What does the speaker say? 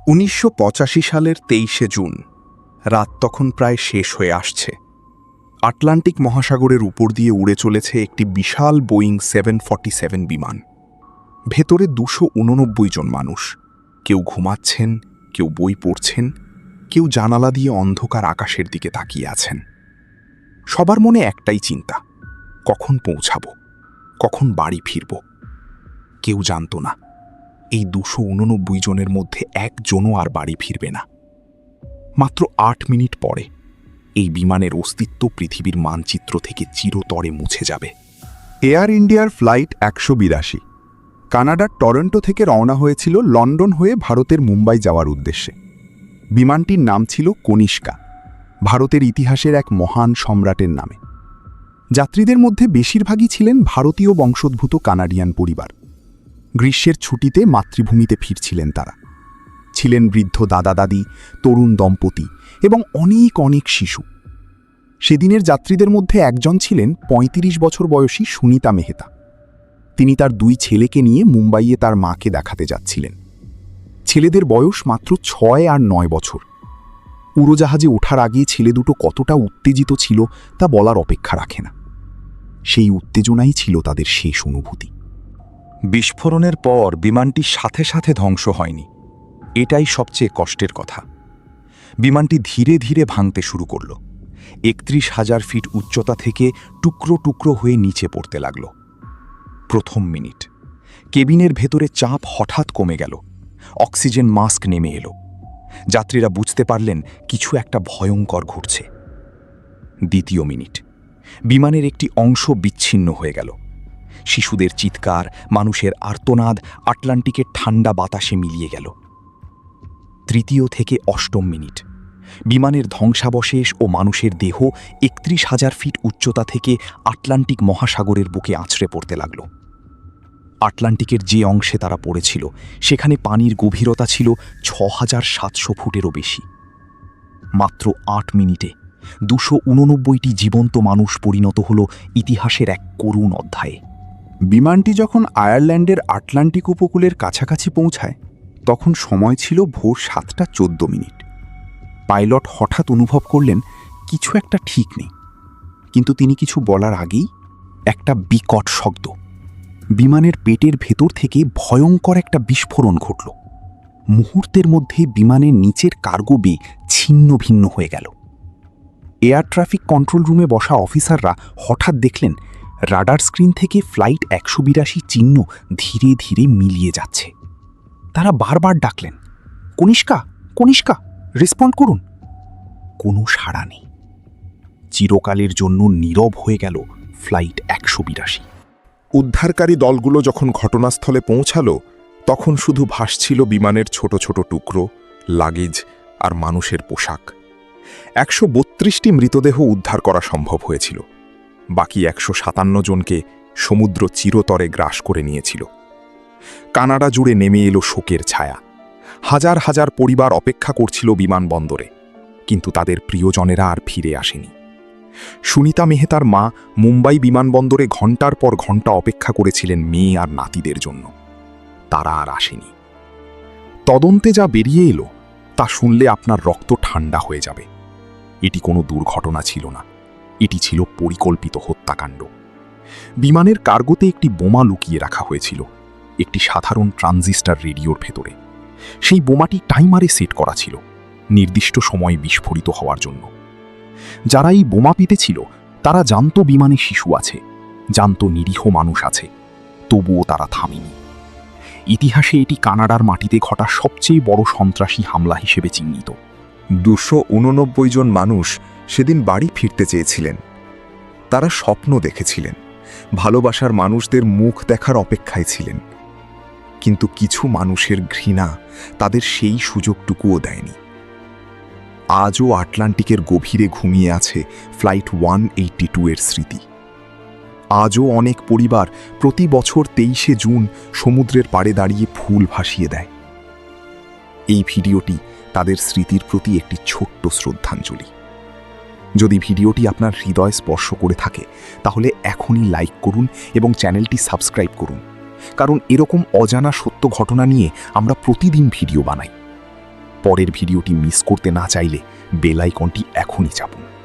১৯৮৫ সালের ২৩শে জুন রাত তখন প্রায় শেষ হয়ে আসছে। আটলান্টিক মহাসাগরের উপর দিয়ে উড়ে চলেছে একটি বিশাল বোয়িং 747 বিমান। ভেতরে ২৮৯ জন মানুষ। কেউ ঘুমাচ্ছেন, কেউ বই পড়ছেন, কেউ জানালা দিয়ে অন্ধকার আকাশের দিকে তাকিয়ে আছেন। সবার মনে একটাই চিন্তা, কখন পৌঁছাব, কখন বাড়ি ফিরব। কেউ জানত না এই ২৮৯ জনের মধ্যে একজনও আর বাড়ি ফিরবে না। মাত্র ৮ মিনিট পরে এই বিমানের অস্তিত্ব পৃথিবীর মানচিত্র থেকে চিরতরে মুছে যাবে। এয়ার ইন্ডিয়ার ফ্লাইট ১৮২ কানাডার টরন্টো থেকে রওনা হয়েছিল লন্ডন হয়ে ভারতের মুম্বাই যাওয়ার উদ্দেশ্যে। বিমানটির নাম ছিল কনিষ্কা, ভারতের ইতিহাসের এক মহান সম্রাটের নামে। যাত্রীদের মধ্যে বেশিরভাগই ছিলেন ভারতীয় বংশোদ্ভূত কানাডিয়ান পরিবার। গ্রীষ্মের ছুটিতে মাতৃভূমিতে ফিরছিলেন তারা। ছিলেন বৃদ্ধ দাদা দাদি, তরুণ দম্পতি এবং অনেক অনেক শিশু। সেদিনের যাত্রীদের মধ্যে একজন ছিলেন ৩৫ বছর বয়সী সুনিতা মেহতা। তিনি তার ২ ছেলেকে নিয়ে মুম্বাইয়ে তার মাকে দেখাতে যাচ্ছিলেন। ছেলেদের বয়স মাত্র ৬ আর ৯ বছর। উড়োজাহাজে ওঠার আগে ছেলে দুটো কতটা উত্তেজিত ছিল তা বলার অপেক্ষা রাখে না। সেই উত্তেজনাই ছিল তাদের শেষ অনুভূতি। বিস্ফোরণের পর বিমানটি সাথে সাথে ধ্বংস হয়নি, এটাই সবচেয়ে কষ্টের কথা। বিমানটি ধীরে ধীরে ভাঙতে শুরু করল। ৩১,০০০ ফিট উচ্চতা থেকে টুকরো টুকরো হয়ে নিচে পড়তে লাগল। প্রথম মিনিট, কেবিনের ভেতরে চাপ হঠাৎ কমে গেল। অক্সিজেন মাস্ক নেমে এলো। যাত্রীরা বুঝতে পারলেন কিছু একটা ভয়ঙ্কর ঘটছে। দ্বিতীয় মিনিট, বিমানের একটি অংশ বিচ্ছিন্ন হয়ে গেল। শিশুদের চিৎকার, মানুষের আর্তনাদ আটলান্টিকের ঠান্ডা বাতাসে মিলিয়ে গেল। তৃতীয় থেকে অষ্টম মিনিট, বিমানের ধ্বংসাবশেষ ও মানুষের দেহ ৩১,০০০ ফিট উচ্চতা থেকে আটলান্টিক মহাসাগরের বুকে আছড়ে পড়তে লাগল। আটলান্টিকের যে অংশে তারা পড়েছিল সেখানে পানির গভীরতা ছিল ৬,৭০০ ফুটেরও বেশি। মাত্র ৮ মিনিটে ২৮৯টি জীবন্ত মানুষ পরিণত হল ইতিহাসের এক করুণ অধ্যায়ে। বিমানটি যখন আয়ারল্যান্ডের আটলান্টিক উপকূলের কাছাকাছি পৌঁছায় তখন সময় ছিল ভোর ৭টা ১৪ মিনিট। পাইলট হঠাৎ অনুভব করলেন কিছু একটা ঠিক নেই, কিন্তু তিনি কিছু বলার আগেই একটা বিকট শব্দ, বিমানের পেটের ভেতর থেকে ভয়ঙ্কর একটা বিস্ফোরণ ঘটল। মুহূর্তের মধ্যে বিমানের নিচের কার্গো বে ছিন্ন ভিন্ন হয়ে গেল। এয়ার ট্রাফিক কন্ট্রোল রুমে বসা অফিসাররা হঠাৎ দেখলেন রাডার স্ক্রিন থেকে ফ্লাইট ১৮২ চিহ্ন ধীরে ধীরে মিলিয়ে যাচ্ছে। তারা বারবার ডাকলেন, কনিষ্কা, কনিষ্কা, রেসপন্ড করুন। কোনো সাড়া নেই। চিরকালের জন্য নীরব হয়ে গেল ফ্লাইট ১৮২। উদ্ধারকারী দলগুলো যখন ঘটনাস্থলে পৌঁছালো তখন শুধু ভাসছিল বিমানের ছোট ছোট টুকরো, লাগেজ আর মানুষের পোশাক। ১৩২টি মৃতদেহ উদ্ধার করা সম্ভব হয়েছিল। বাকি ১৫৭ জনকে সমুদ্র চিরতরে গ্রাস করে নিয়েছিল। কানাডা জুড়ে নেমে এলো শোকের ছায়া। হাজার হাজার পরিবার অপেক্ষা করছিল বিমানবন্দরে, কিন্তু তাদের প্রিয়জনেরা আর ফিরে আসেনি। সুনিতা মেহতার মা মুম্বাই বিমানবন্দরে ঘণ্টার পর ঘণ্টা অপেক্ষা করেছিলেন মেয়ে আর নাতিদের জন্য। তারা আর আসেনি। তদন্তে যা বেরিয়ে এলো তা শুনলে আপনার রক্ত ঠান্ডা হয়ে যাবে। এটি কোনো দুর্ঘটনা ছিল না, এটি ছিল পরিকল্পিত হত্যাকাণ্ড। বিমানের কার্গোতে একটি বোমা লুকিয়ে রাখা হয়েছিল, একটি সাধারণ ট্রানজিস্টার রেডিওর ভেতরে। সেই বোমাটি টাইমারে সেট করা ছিল, নির্দিষ্ট সময়ে বিস্ফোরিত হওয়ার জন্য। যারা এই বোমা পেতেছিল তারা জানত বিমানে শিশু আছে, জানত নিরীহ মানুষ আছে, তবুও তারা থামেনি। ইতিহাসে এটি কানাডার মাটিতে ঘটা সবচেয়ে বড় সন্ত্রাসী হামলা হিসেবে চিহ্নিত। ২৮৯ জন মানুষ সেদিন বাড়ি ফিরতে চেয়েছিলেন। তারা স্বপ্ন দেখেছিলেন, ভালোবাসার মানুষদের মুখ দেখার অপেক্ষায় ছিলেন। কিন্তু কিছু মানুষের ঘৃণা তাদের সেই সুযোগটুকুও দেয়নি। আজও আটলান্টিকের গভীরে ঘুমিয়ে আছে ফ্লাইট ১৮২ এর স্মৃতি। আজও অনেক পরিবার প্রতি বছর ২৩শে জুন সমুদ্রের পাড়ে দাঁড়িয়ে ফুল ভাসিয়ে দেয়। এই ভিডিওটি তাদের স্মৃতির প্রতি একটি ছোট্ট শ্রদ্ধাঞ্জলি। যদি ভিডিওটি আপনার হৃদয় স্পর্শ করে থাকে তাহলে এখনই লাইক করুন এবং চ্যানেলটি সাবস্ক্রাইব করুন, কারণ এরকম অজানা সত্য ঘটনা নিয়ে আমরা প্রতিদিন ভিডিও বানাই। পরের ভিডিওটি মিস করতে না চাইলে বেল আইকনটি এখনই চাপুন।